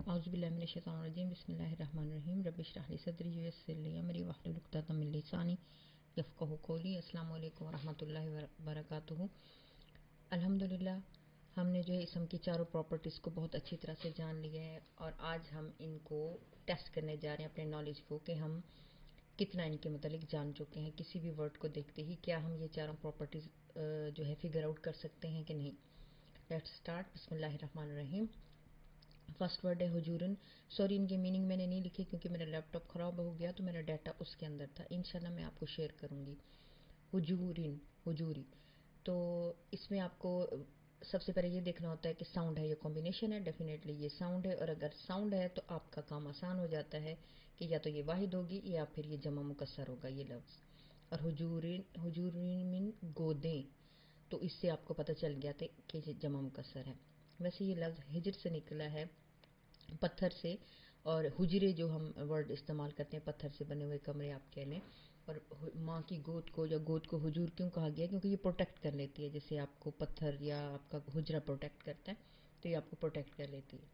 اعوذ باللہ من الشیطان الرجیم بسم اللہ الرحمن الرحیم رب اشرح لی صدری ویسر لی امری واحلل عقدۃ من لسانی یفقہوا قولی۔ السلام علیکم ورحمۃ اللہ وبرکاتہ۔ الحمدللہ ہم نے جو ہے اسم کی چاروں پراپرٹیز کو بہت اچھی طرح سے جان لیا ہے، اور آج ہم ان کو ٹیسٹ کرنے جا رہے ہیں اپنے نالج کو کہ ہم کتنا ان کے متعلق جان چکے ہیں۔ کسی بھی ورڈ کو دیکھتے ہی کیا ہم یہ چاروں پراپرٹیز جو ہے فگر آؤٹ کر سکتے ہیں کہ نہیں۔ Let's start. بسم اللہ الرحمن الرحیم۔ فرسٹ ورڈ ہے حجورن۔ سوری ان کی میننگ میں نے نہیں لکھی کیونکہ میرا لیپ ٹاپ خراب ہو گیا تو میرا ڈیٹا اس کے اندر تھا، انشاءاللہ میں آپ کو شیئر کروں گی۔ حجورن، حجوری، تو اس میں آپ کو سب سے پہلے یہ دیکھنا ہوتا ہے کہ ساؤنڈ ہے یا کمبینیشن ہے۔ ڈیفینیٹلی یہ ساؤنڈ ہے، اور اگر ساؤنڈ ہے تو آپ کا کام آسان ہو جاتا ہے کہ یا تو یہ واحد ہوگی یا پھر یہ جمع مکسر ہوگا یہ لفظ۔ اور حجورن، حجورن من گودیں، تو اس سے آپ کو پتہ چل گیا تھا کہ یہ جمع مکسر ہے۔ ویسے یہ لفظ ہجر سے نکلا ہے، پتھر سے، اور حجرے جو ہم ورڈ استعمال کرتے ہیں پتھر سے بنے ہوئے کمرے آپ کہہ لیں۔ اور ماں کی گود کو یا گود کو حجور کیوں کہا گیا؟ کیونکہ یہ پروٹیکٹ کر لیتی ہے، جیسے آپ کو پتھر یا آپ کا حجرہ پروٹیکٹ کرتا ہے تو یہ آپ کو پروٹیکٹ کر لیتی ہے،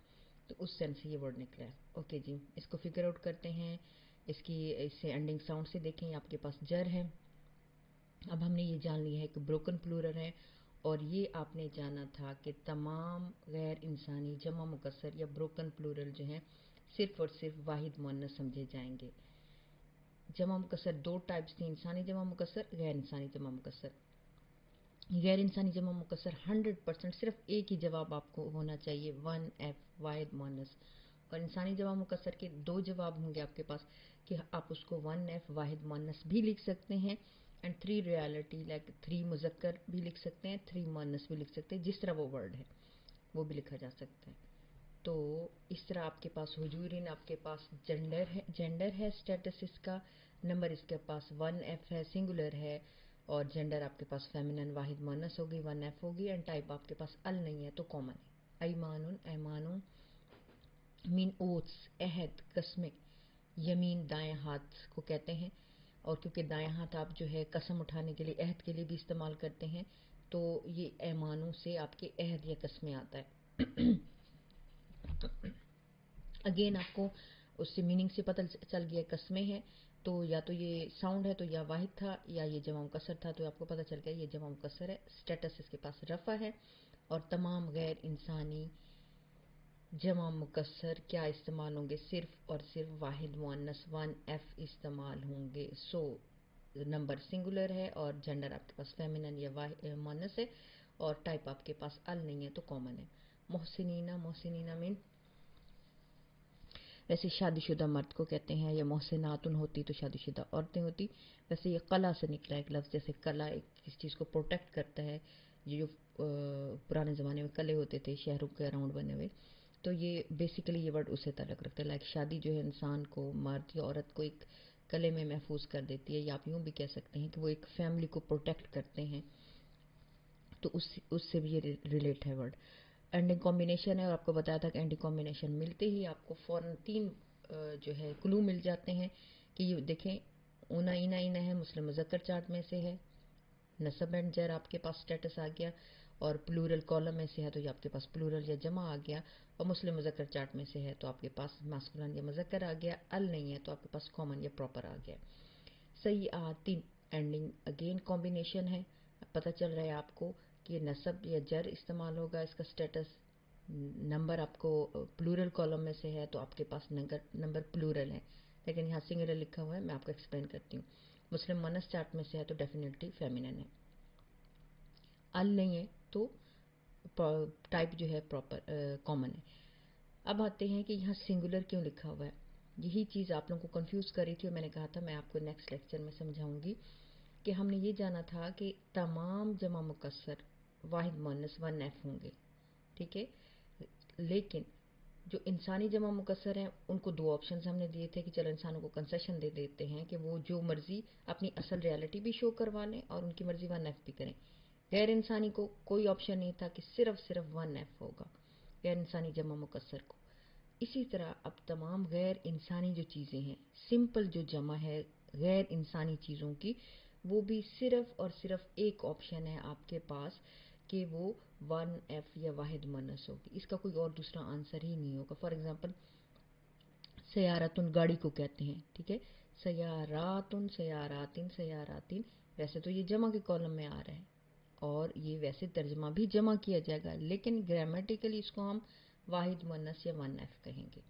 تو اس سینس سے یہ ورڈ نکلا ہے۔ اوکے جی، اس کو فگر آؤٹ کرتے ہیں۔ اس سے اینڈنگ ساؤنڈ سے دیکھیں، آپ کے پاس جر ہے۔ اب ہم نے یہ جان لیا ہے کہ بروکن پلورل ہے، اور یہ آپ نے جانا تھا کہ تمام غیر انسانی جمع مکسر یا بروکن پلورل جو ہیں صرف اور صرف واحد مؤنث سمجھے جائیں گے۔ جمع مکسر دو ٹائپس تھی، انسانی جمع مکسر، غیر انسانی جمع مکسر۔ غیر انسانی جمع مکسر 100% صرف ایک ہی جواب آپ کو ہونا چاہیے، 1F واحد مؤنث، اور انسانی جمع مکسر کے دو جواب ہوں گے آپ کے پاس کہ آپ اس کو 1F واحد مؤنث بھی لکھ سکتے ہیں، اینڈ 3 ریالٹی لائک 3 مذکر بھی لکھ سکتے ہیں، 3 مؤنث بھی لکھ سکتے ہیں، جس طرح وہ ورڈ ہے وہ بھی لکھا جا سکتا ہے۔ تو اس طرح آپ کے پاس حجورین، آپ کے پاس جینڈر ہے اسٹیٹس اس کا، نمبر اس کے پاس 1F ہے، سنگولر ہے، اور جینڈر آپ کے پاس فیمینن واحد مؤنث ہوگی 1F ہوگی، اینڈ ٹائپ آپ کے پاس ال نہیں ہے تو کامن ہے۔ ایمانن، ایمانوں، مین اوتس عہد، قسمیں، یمین دائیں ہاتھ کو کہتے ہیں، اور کیونکہ دائیں ہاتھ آپ جو ہے قسم اٹھانے کے لیے عہد کے لیے بھی استعمال کرتے ہیں، تو یہ ایمانوں سے آپ کے عہد یا قسمیں آتا ہے۔ اگین آپ کو اس سے میننگ سے پتہ چل گیا قسمیں ہیں، تو یا تو یہ ساؤنڈ ہے تو یا واحد تھا، یا یہ جمع مکسر تھا تو آپ کو پتہ چل گیا یہ جمع مکسر ہے۔ اسٹیٹس اس کے پاس رفع ہے، اور تمام غیر انسانی جمع مکسر کیا استعمال ہوں گے؟ صرف اور صرف واحد مؤنث 1F استعمال ہوں گے۔ سو نمبر سنگولر ہے، اور جینڈر آپ کے پاس فیمینن یا مؤنث ہے، اور ٹائپ آپ کے پاس ال نہیں ہے تو کامن ہے۔ محسنینہ، محسنینہ مین، ویسے شادی شدہ مرد کو کہتے ہیں، یا محسناتن ہوتی تو شادی شدہ عورتیں ہوتی۔ ویسے یہ قلع سے نکلا ایک لفظ، جیسے قلع ایک کس چیز کو پروٹیکٹ کرتا ہے، یہ جو پرانے زمانے میں قلعے ہوتے تھے شہروں کے اراؤنڈ بنے ہوئے، تو یہ بیسیکلی یہ ورڈ اسے تعلق رکھتا ہے۔ لائک شادی جو ہے انسان کو، مرد یا عورت کو ایک قلعے میں محفوظ کر دیتی ہے، یا آپ یوں بھی کہہ سکتے ہیں کہ وہ ایک فیملی کو پروٹیکٹ کرتے ہیں، تو اس سے بھی یہ ریلیٹ ہے ورڈ۔ اینڈنگ کمبینیشن ہے، اور آپ کو بتایا تھا کہ اینڈنگ کمبینیشن ملتے ہی آپ کو فوراً 3 جو ہے کلو مل جاتے ہیں کہ یہ دیکھیں، اونا اینا اینا ہے، مسلم مذکر چارٹ میں سے ہے، نصب اینڈ جر آپ کے پاس اسٹیٹس آ گیا، اور پلورل کالم میں سے ہے تو یہ آپ کے پاس پلورل یا جمع آ گیا، اور مسلم مذکر چارٹ میں سے ہے تو آپ کے پاس ماسکولن یا مذکر آ گیا، ال نہیں ہے تو آپ کے پاس کامن یا پراپر آ گیا۔ سیئات، اینڈنگ اگین کمبینیشن ہے، پتہ چل رہا ہے آپ کو کہ یہ نصب یا جر استعمال ہوگا، اس کا اسٹیٹس نمبر آپ کو پلورل کالم میں سے ہے تو آپ کے پاس نمبر پلورل ہے، لیکن یہاں سنگولر لکھا ہوا ہے، میں آپ کو ایکسپلین کرتی ہوں۔ مسلم مؤنث چارٹ میں سے ہے تو ڈیفینیٹلی فیمینن ہے، ال نہیں ہے تو ٹائپ جو ہے پراپر کامن ہے۔ اب آتے ہیں کہ یہاں سنگولر کیوں لکھا ہوا ہے، یہی چیز آپ لوگوں کو کنفیوز کر رہی تھی، اور میں نے کہا تھا میں آپ کو نیکسٹ لیکچر میں سمجھاؤں گی کہ ہم نے یہ جانا تھا کہ تمام جمع مکسر واحد مؤنث 1F ہوں گے، ٹھیک ہے، لیکن جو انسانی جمع مکسر ہیں ان کو 2 آپشنز ہم نے دیے تھے کہ چلو انسانوں کو کنسیشن دے دیتے ہیں کہ وہ جو مرضی اپنی اصل ریالٹی بھی شو کروا لیں اور ان کی مرضی 1F بھی کریں۔ غیر انسانی کو کوئی آپشن نہیں تھا کہ صرف 1F ہوگا غیر انسانی جمع مکسر کو۔ اسی طرح اب تمام غیر انسانی جو چیزیں ہیں، سمپل جو جمع ہے غیر انسانی چیزوں کی، وہ بھی صرف اور صرف ایک آپشن ہے آپ کے پاس کہ وہ 1F یا واحد مؤنث ہوگی. اس کا کوئی اور دوسرا آنسر ہی نہیں ہوگا. فار ایگزامپل سیارتن گاڑی کو کہتے ہیں, ٹھیک ہے, سیاراتن, سیاراتن, سیاراتن, ویسے تو یہ جمع کے کالم میں آ رہا ہے اور یہ ویسے ترجمہ بھی جمع کیا جائے گا, لیکن گرامیٹیکلی اس کو ہم واحد مؤنث یا 1F کہیں گے.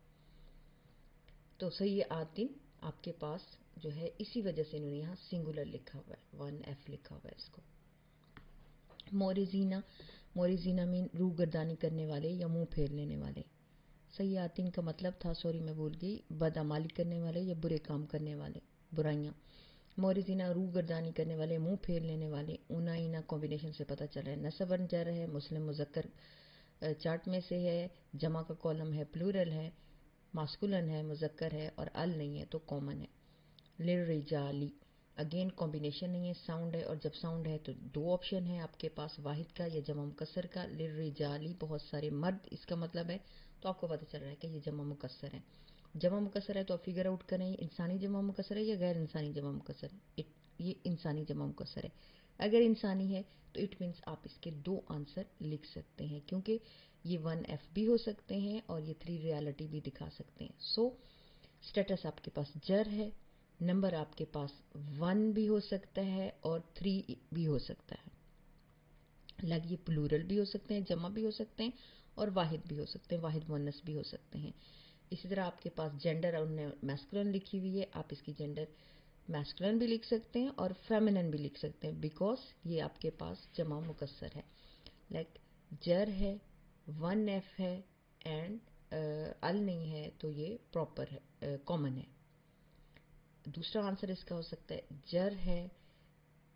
تو سیئاتن آپ کے پاس جو ہے اسی وجہ سے انہوں نے یہاں سنگولر لکھا ہوا ہے, 1F لکھا ہوا ہے اس کو. مورزینہ, مورزینہ مین روح گردانی کرنے والے یا منہ پھیر لینے والے. سیئاتین کا مطلب تھا, سوری میں بھول گئی, بدعمالی کرنے والے یا برے کام کرنے والے, برائیاں. مورزینہ روح گردانی کرنے والے, منہ پھیر لینے والے. اونائینہ کمبینیشن سے پتہ چل رہا ہے نصب جر ہے, مسلم مذکر چارٹ میں سے ہے, جمع کا کالم ہے, پلورل ہے, ماسکولن ہے, مذکر ہے اور ال نہیں ہے تو کامن ہے. للرجالی اگین کمبینیشن نہیں ہے, ساؤنڈ ہے, اور جب ساؤنڈ ہے تو دو آپشن ہے آپ کے پاس, واحد کا یا جمع مکسر کا. للرجالی بہت سارے مرد اس کا مطلب ہے, تو آپ کو پتہ چل رہا ہے کہ یہ جمع مکسر ہے. جمع مکسر ہے تو آپ فگر آؤٹ کریں انسانی جمع مکسر ہے یا غیر انسانی جمع مکسر ہے. یہ انسانی جمع مکسر ہے. اگر انسانی ہے تو اٹ مینس آپ اس کے دو آنسر لکھ سکتے ہیں, کیونکہ یہ 1F بھی ہو سکتے ہیں اور یہ 3 ریالٹی بھی دکھا سکتے ہیں. سو اسٹیٹس آپ کے پاس جر ہے, نمبر آپ کے پاس 1 بھی ہو سکتا ہے اور 3 بھی ہو سکتا ہے. لگ یہ پلورل بھی ہو سکتے ہیں, جمع بھی ہو سکتے ہیں اور واحد بھی ہو سکتے ہیں, واحد مؤنث بھی ہو سکتے ہیں. اسی طرح آپ کے پاس جینڈر اور میسکولن لکھی ہوئی ہے, آپ اس کی جینڈر میسکولن بھی لکھ سکتے ہیں اور فیمنن بھی لکھ سکتے ہیں, بیکاز یہ آپ کے پاس جمع مکسر ہے. لائک جر ہے, 1F ہے اینڈ ال نہیں ہے تو یہ پراپر ہے, کامن ہے. دوسرا آنسر اس کا ہو سکتا ہے جر ہے,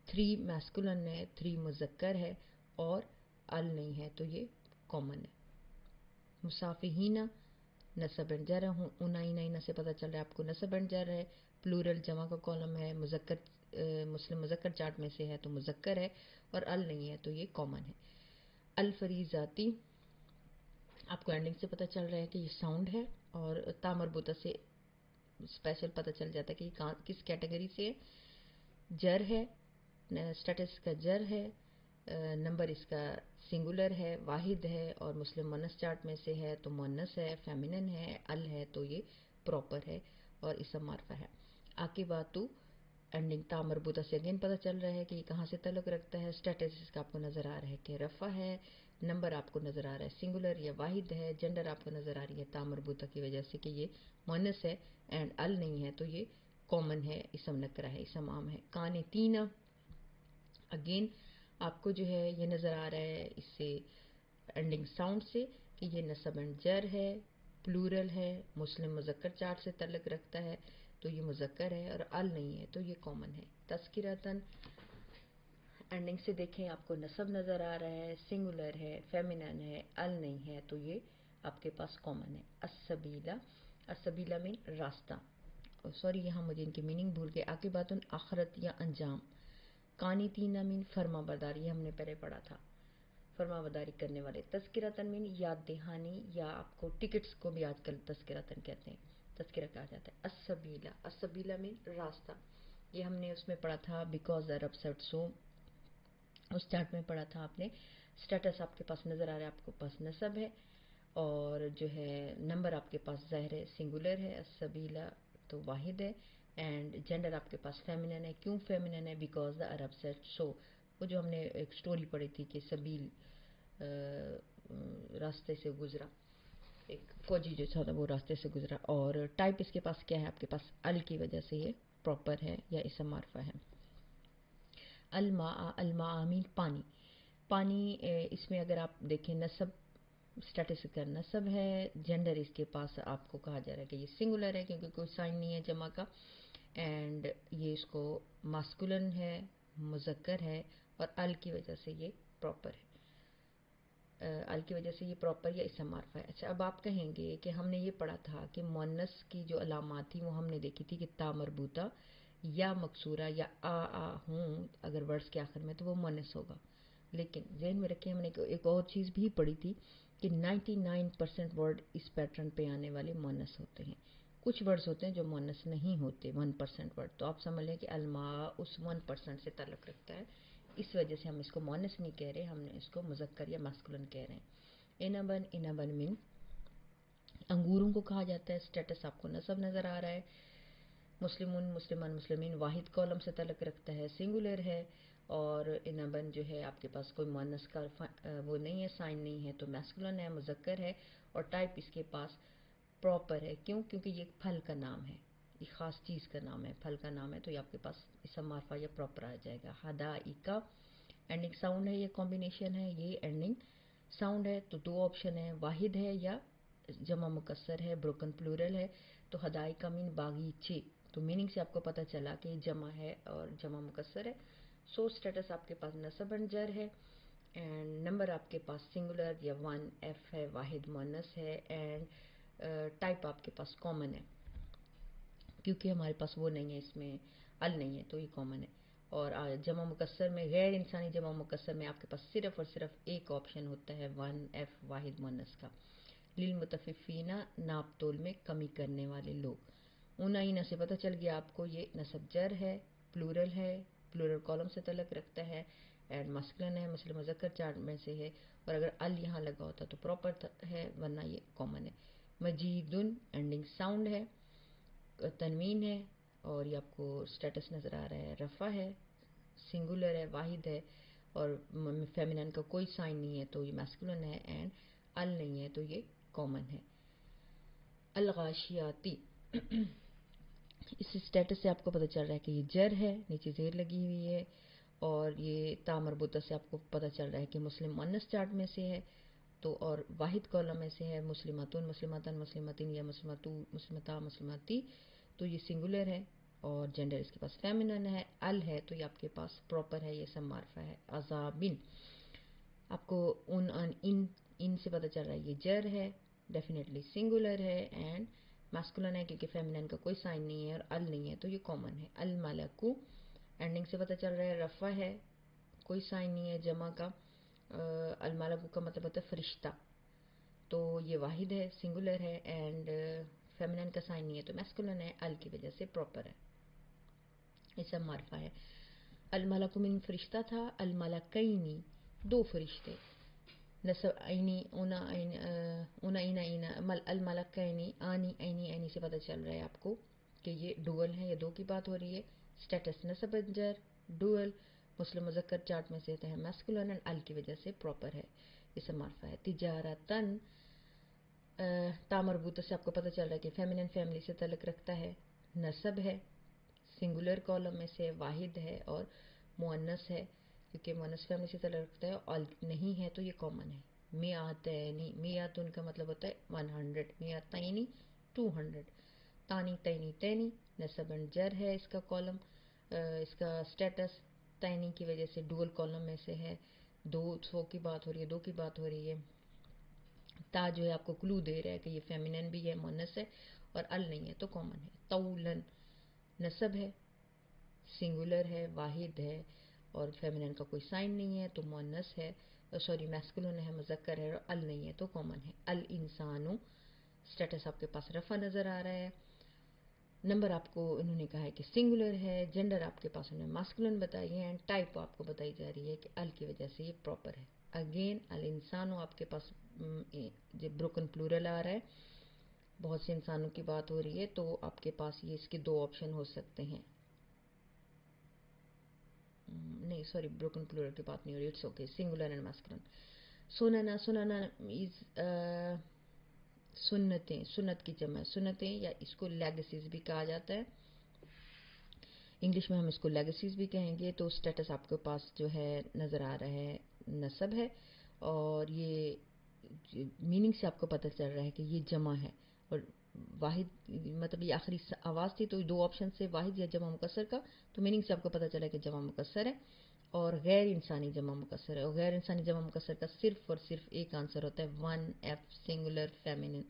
3 میسکولن ہے, 3 مذکر ہے اور ال نہیں ہے تو یہ کامن ہے. مصافحینہ نصب اینڈ جر ہے, اونائینہ سے پتہ چل رہا ہے آپ کو نصب اینڈ جر ہے, پلورل جمع کا کالم ہے, مذکر مسلم مذکر چارٹ میں سے ہے تو مذکر ہے اور ال نہیں ہے تو یہ کامن ہے. الفریزاتی آپ کو اینڈنگ سے پتہ چل رہا ہے کہ یہ ساؤنڈ ہے, اور تا مربوطہ سے اسپیشل پتہ چل جاتا ہے کہ یہ کس کیٹیگری سے ہے. جر ہے, اسٹیٹس کا جر ہے, نمبر اس کا سنگولر ہے, واحد ہے اور مسلم مؤنث چارٹ میں سے ہے تو مؤنث ہے, فیمنن ہے, ال ہے تو یہ پراپر ہے اور اسم معرفہ ہے. عاقباتو اینڈنگ تا مربوطہ سے اگین پتہ چل رہا ہے کہ یہ کہاں سے تعلق رکھتا ہے. اسٹیٹس اس کا آپ کو نظر آ رہا ہے کہ رفع ہے, نمبر آپ کو نظر آ رہا ہے سنگولر یا واحد ہے, جنڈر آپ کو نظر آ رہی ہے تا مربوطہ کی وجہ سے کہ یہ مؤنث ہے اینڈ ال نہیں ہے تو یہ کامن ہے, اسم نکرہ ہے, اسم عام ہے. قانتین اگین آپ کو جو ہے یہ نظر آ رہا ہے اس سے اینڈنگ ساؤنڈ سے کہ یہ نصب اینڈ جر ہے, پلورل ہے, مسلم مذکر چارٹ سے تعلق رکھتا ہے تو یہ مذکر ہے اور ال نہیں ہے تو یہ کامن ہے. تذکرتاً اینڈنگ سے دیکھیں آپ کو نصب نظر آ رہا ہے, سنگولر ہے, فیمنن ہے, ال نہیں ہے تو یہ آپ کے پاس کامن ہے. السبیلہ, السبیلہ میں راستہ, سوری یہاں مجھے ان کی میننگ بھول گئے. عاقبات آخرت یا انجام. قانتین مین فرما برداری, ہم نے پہلے پڑھا تھا, فرما برداری کرنے والے. تذکرتاً مین یاد دہانی, یا آپ کو ٹکٹس کو بھی آج کل تذکرتاً کہتے ہیں, تذکرہ کہا جاتا ہے. السبیلہ, السبیلہ مین راستہ, یہ ہم نے اس میں پڑھا تھا بیکاز دا رب سیڈ سو, اس چارٹ میں پڑھا تھا آپ نے. اسٹیٹس آپ کے پاس نظر آ رہا ہے, آپ کو پاس نصب ہے اور جو ہے نمبر آپ کے پاس ظاہر ہے سنگولر ہے, السبیلہ تو واحد ہے, اینڈ جینڈر آپ کے پاس فیمنن ہے. کیوں فیمنن ہے؟ بیکاز دا عرب سیٹ سو, وہ جو ہم نے ایک سٹوری پڑھی تھی کہ سبیل راستے سے گزرا, ایک فوجی جو تھا وہ راستے سے گزرا. اور ٹائپ اس کے پاس کیا ہے آپ کے پاس ال کی وجہ سے یہ پراپر ہے یا اسم معرفہ ہے. الماء, الماء مین پانی, پانی اس میں اگر آپ دیکھیں نصب اسٹیٹس کا نصب ہے, جینڈر اس کے پاس آپ کو کہا جا رہا ہے کہ یہ سنگولر ہے کیونکہ کوئی سائن نہیں ہے جمع کا, اینڈ یہ اس کو ماسکولن ہے, مذکر ہے اور ال کی وجہ سے یہ پراپر ہے, ال کی وجہ سے یہ پراپر یا اسم معرفہ ہے. اچھا اب آپ کہیں گے کہ ہم نے یہ پڑھا تھا کہ مؤنث کی جو علامات تھیں وہ ہم نے دیکھی تھی کہ تا مربوطہ یا مکسورہ یا ہوں اگر ورڈز کے آخر میں تو وہ مؤنث ہوگا. لیکن ذہن میں رکھیں ہم نے ایک اور چیز بھی پڑھی تھی کہ 99% ورڈ اس پیٹرن پہ آنے والے مؤنث ہوتے ہیں. کچھ ورڈز ہوتے ہیں جو مؤنث نہیں ہوتے, 1% ورڈ, تو آپ سمجھ لیں کہ الماء اس 1% سے تعلق رکھتا ہے اس وجہ سے ہم اس کو مؤنث نہیں کہہ رہے, ہم نے اس کو مذکر یا ماسکولن کہہ رہے ہیں. انبن انبن من انگوروں کو کہا جاتا ہے. اسٹیٹس آپ کو نصب نظر آ رہا ہے. مسلمون مسلمان مسلمین واحد کالم سے تعلق رکھتا ہے, سنگولر ہے. اور انبن جو ہے آپ کے پاس کوئی مؤنث کا وہ نہیں ہے, سائن نہیں ہے, تو میسکولن ہے, مذکر ہے. اور ٹائپ اس کے پاس پراپر ہے. کیوں؟ کیونکہ یہ ایک پھل کا نام ہے, ایک خاص چیز کا نام ہے, پھل کا نام ہے, تو یہ آپ کے پاس اسم معرفہ یا پراپر آ جائے گا. حدائقہ اینڈنگ ساؤنڈ ہے, یہ کمبینیشن ہے, یہ اینڈنگ ساؤنڈ ہے. تو دو آپشن ہے, واحد ہے یا جمع مکسر ہے, بروکن پلورل ہے. تو حدائقہ مین باغیچے, تو میننگ سے آپ کو پتہ چلا کہ جمع ہے اور جمع مکسر ہے. سو اسٹیٹس آپ کے پاس نصب جر ہے. اینڈ نمبر آپ کے پاس سنگولر یا 1 ایف ہے, واحد مؤنث ہے. اینڈ ٹائپ آپ کے پاس کامن ہے, کیونکہ ہمارے پاس وہ نہیں ہے, اس میں ال نہیں ہے, تو یہ کامن ہے. اور جمع مکسر میں, غیر انسانی جمع مکسر میں آپ کے پاس صرف اور صرف ایک آپشن ہوتا ہے 1 ایف واحد مؤنث کا. للمطففین ناپ تول میں کمی کرنے والے لوگ. اونائینہ سے پتہ چل گیا آپ کو یہ نصب جر ہے, پلورل ہے, پلورل کالم سے تعلق رکھتا ہے. اینڈ مسکلن ہے, مسلم مذکر چار میں سے ہے. اور اگر ال یہاں لگا ہوتا تو پراپر ہے, ورنہ یہ کامن ہے. مجیدن اینڈنگ ساؤنڈ ہے, تنوین ہے. اور یہ آپ کو اسٹیٹس نظر آ رہا ہے, رفع ہے, سنگولر ہے, واحد ہے. اور فیمینن کا کوئی سائن نہیں ہے, تو یہ میسکولن ہے. اینڈ ال نہیں ہے, تو یہ کامن ہے. الغاشیاتی اس اسٹیٹس سے آپ کو پتہ چل رہا ہے کہ یہ جر ہے, نیچے زیر لگی ہوئی ہے. اور یہ تا مربوطہ سے آپ کو پتہ چل رہا ہے کہ مسلم مؤنث چارٹ میں سے ہے, تو اور واحد کالم میں سے ہے. مسلماتون مسلماتن مسلماتین یا مسلماتو مسلمتا مسلماتی, تو یہ سنگولر ہے. اور جینڈر اس کے پاس فیمینن ہے. ال ہے, تو یہ آپ کے پاس پراپر ہے, یہ اسم معرفہ ہے. عذابن آپ کو ان سے پتہ چل رہا ہے یہ جر ہے, ڈیفینیٹلی سنگولر ہے. اینڈ ماسکولن ہے, کیونکہ فیمینن کا کوئی سائن نہیں ہے اور ال نہیں ہے, تو یہ کامن ہے. الملکو اینڈنگ سے پتہ چل رہا ہے رفع ہے, کوئی سائن نہیں ہے جمع کا. الملکو کا مطلب ہوتا ہے فرشتہ, تو یہ واحد ہے, سنگولر ہے. اینڈ فیمینن کا سائن نہیں ہے, تو میسکولن ہے, ال کی وجہ سے پراپر ہے, اسم معرفہ ہے. الملک من فرشتہ تھا, الملکینی دو فرشتے. نصب عینی اونا اینا اینا الملکینی آنی عینی عینی سے پتہ چل رہا ہے آپ کو کہ یہ ڈوئل ہے, یا دو کی بات ہو رہی ہے. اسٹیٹس نصب جر, ڈوئل, مسلم مذکر چارٹ میں سے ہے میسکولن, اینڈ ال کی وجہ سے پراپر ہے, اسم معرفہ ہے. تجارتن تا مربوطہ سے آپ کو پتہ چل رہا ہے کہ فیمینن فیملی سے تعلق رکھتا ہے, نصب ہے, سنگولر کالم میں سے, واحد ہے اور مؤنث ہے, کیونکہ مؤنث فیملی سے تعلق رکھتا ہے. اور نہیں ہے, تو یہ کامن ہے. میاتینی, میاتن کا مطلب ہوتا ہے 100, میاتینی 200. تانی تینی تینی نصب اینڈ جر ہے اس کا کالم, اس کا اسٹیٹس تینی کی وجہ سے ڈوئل کالم میں سے ہے. 200 کی بات ہو رہی ہے, 2 کی بات ہو رہی ہے. تا جو ہے آپ کو کلو دے رہا ہے کہ یہ فیمینن بھی ہے, مؤنث ہے, اور ال نہیں ہے, تو کامن ہے. طولن نصب ہے, سنگولر ہے, واحد ہے, اور فیمینن کا کوئی سائن نہیں ہے, تو مؤنث ہے, سوری میسکولن ہے, مذکر ہے, اور ال نہیں ہے, تو کامن ہے. الانسانو اسٹیٹس آپ کے پاس رفع نظر آ رہا ہے. نمبر آپ کو انہوں نے کہا ہے کہ سنگولر ہے, جینڈر آپ کے پاس انہوں نے ماسکولن بتائی ہے, اینڈ ٹائپ آپ کو بتائی جا رہی ہے کہ ال کی وجہ سے یہ پراپر ہے. اگین الانسانو آپ کے پاس بروکن پلورل آ رہا ہے, بہت سے انسانوں کی بات ہو رہی ہے, تو آپ کے پاس یہ اس کے دو آپشن ہو سکتے ہیں. نہیں سوری, بروکن پلورل کی بات نہیں ہو رہی, اٹس اوکے, سنگولر اینڈ ماسکولن. سننا سننا از سنتیں, سنت کی جمع, سنتیں, یا اس کو لیگسیز بھی کہا جاتا ہے, انگلش میں ہم اس کو لیگسیز بھی کہیں گے. تو اسٹیٹس آپ کے پاس جو ہے نظر آ رہا ہے, نصب ہے, اور یہ میننگ سے آپ کو پتہ چل رہا ہے کہ یہ جمع ہے. اور واحد مطلب یہ آخری آواز تھی, تو دو آپشن سے واحد یا جمع مکسر کا, تو میننگ سے آپ کو پتہ چلا کہ جمع مکسر ہے. اور غیر انسانی جمع مکسر ہے, اور غیر انسانی جمع مکسر کا صرف اور صرف ایک آنسر ہوتا ہے 1 ایف سنگولر فیمینن,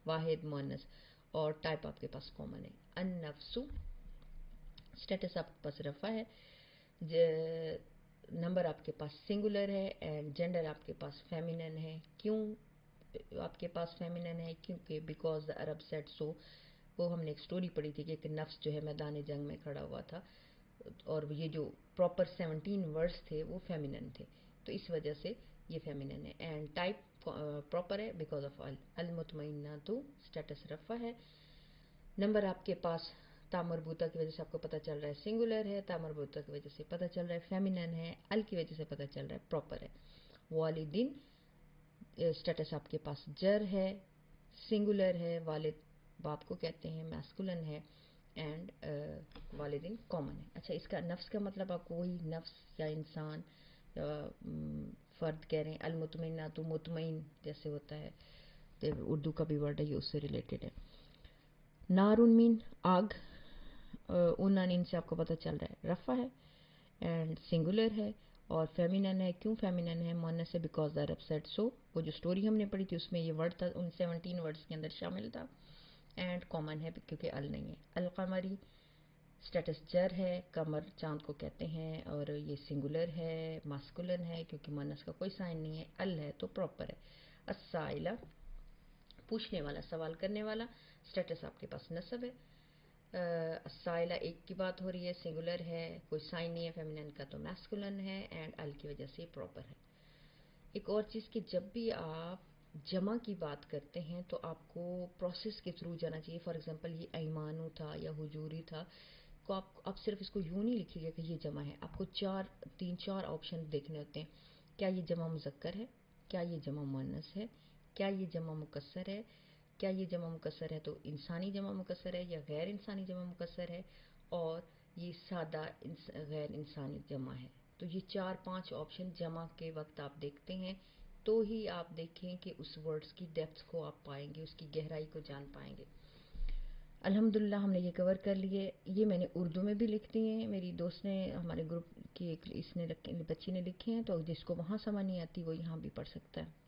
واحد مؤنث, اور ٹائپ آپ کے پاس کامن ہے. النفس اسٹیٹس آپ کے پاس رفع ہے, نمبر آپ کے پاس سنگولر ہے, اینڈ جینڈر آپ کے پاس فیمینن ہے. کیوں آپ کے پاس فیمینن ہے؟ کیونکہ بیکاز دا عرب سیٹ سو, وہ ہم نے ایک سٹوری پڑھی تھی کہ ایک نفس جو ہے میدان جنگ میں کھڑا ہوا تھا, اور یہ جو پراپر 17 ورڈس تھے وہ فیمینن تھے، تو اس وجہ سے یہ فیمینن ہے. اینڈ ٹائپ پراپر ہے بیکاز آف المطمئنہ تو اسٹیٹس رفع ہے. نمبر آپ کے پاس تا مربوطہ کی وجہ سے آپ کو پتہ چل رہا ہے سنگولر ہے، تا مربوطہ کی وجہ سے پتہ چل رہا ہے فیمینن ہے، ال کی وجہ سے پتہ چل رہا ہے پراپر ہے. والدین اسٹیٹس آپ کے پاس جر ہے، سنگولر ہے، والد باپ کو کہتے ہیں، میسکولن ہے، اینڈ والدین کامن ہے. اچھا، اس کا نفس کا مطلب آپ کو وہی نفس یا انسان یا فرد کہہ رہے ہیں. المطمئنہ تو مطمئن جیسے ہوتا ہے، اردو کا بھی ورڈ ہے یہ اس سے ریلیٹڈ ہے. نارون مین آگ، اونان سے آپ کو پتہ چل رہا ہے رفع ہے اینڈ سنگولر ہے. اور فیمینن ہے، کیوں فیمینن ہے؟ مونس ہے بیکاز دا ریپسیٹ سو. وہ جو سٹوری ہم نے پڑھی تھی اس میں یہ ورڈ تھا، ان 17 ورڈز کے اندر شامل تھا. اینڈ کامن ہے کیونکہ ال نہیں ہے. القمری اسٹیٹس جر ہے، قمر چاند کو کہتے ہیں، اور یہ سنگولر ہے، ماسکولن ہے کیونکہ مونس کا کوئی سائن نہیں ہے، ال ہے تو پراپر ہے. السائلہ پوچھنے والا، سوال کرنے والا، اسٹیٹس آپ کے پاس نصب ہے. السائلہ ایک کی بات ہو رہی ہے، سنگولر ہے، کوئی سائن نہیں ہے فیمینن کا تو میسکولن ہے، اینڈ ال کی وجہ سے پراپر ہے. ایک اور چیز کہ جب بھی آپ جمع کی بات کرتے ہیں تو آپ کو پروسیس کے تھرو جانا چاہیے. فار ایگزامپل یہ ایمانو تھا یا حجوری تھا، تو آپ صرف اس کو یوں نہیں لکھیے گا کہ یہ جمع ہے، آپ کو تین چار آپشن دیکھنے ہوتے ہیں. کیا یہ جمع مذکر ہے؟ کیا یہ جمع مؤنث ہے؟ کیا یہ جمع مکسر ہے؟ کیا یہ جمع مکسر ہے تو انسانی جمع مکسر ہے یا غیر انسانی جمع مکسر ہے؟ اور یہ سادہ غیر انسانی جمع ہے. تو یہ 4-5 آپشن جمع کے وقت آپ دیکھتے ہیں تو ہی آپ دیکھیں کہ اس ورڈز کی ڈیپتھ کو آپ پائیں گے، اس کی گہرائی کو جان پائیں گے. الحمدللہ ہم نے یہ کور کر لیے. یہ میں نے اردو میں بھی لکھ دیے ہیں، میری دوست نے ہمارے گروپ کی ایک بچی نے لکھے ہیں، تو جس کو وہاں سمجھ نہیں آتی وہ یہاں بھی پڑھ سکتا ہے.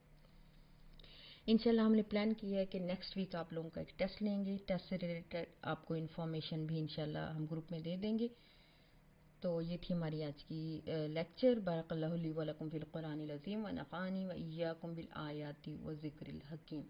انشاءاللہ ہم نے پلان کیا ہے کہ نیکسٹ ویک آپ لوگوں کا ایک ٹیسٹ لیں گے. ٹیسٹ سے ریلیٹڈ آپ کو انفارمیشن بھی انشاءاللہ ہم گروپ میں دے دیں گے. تو یہ تھی ہماری آج کی لیکچر. بارک اللہ لی و لکم فی القرآن العظیم و نفعنی و ایاکم بالآیات و ذکر الحکیم.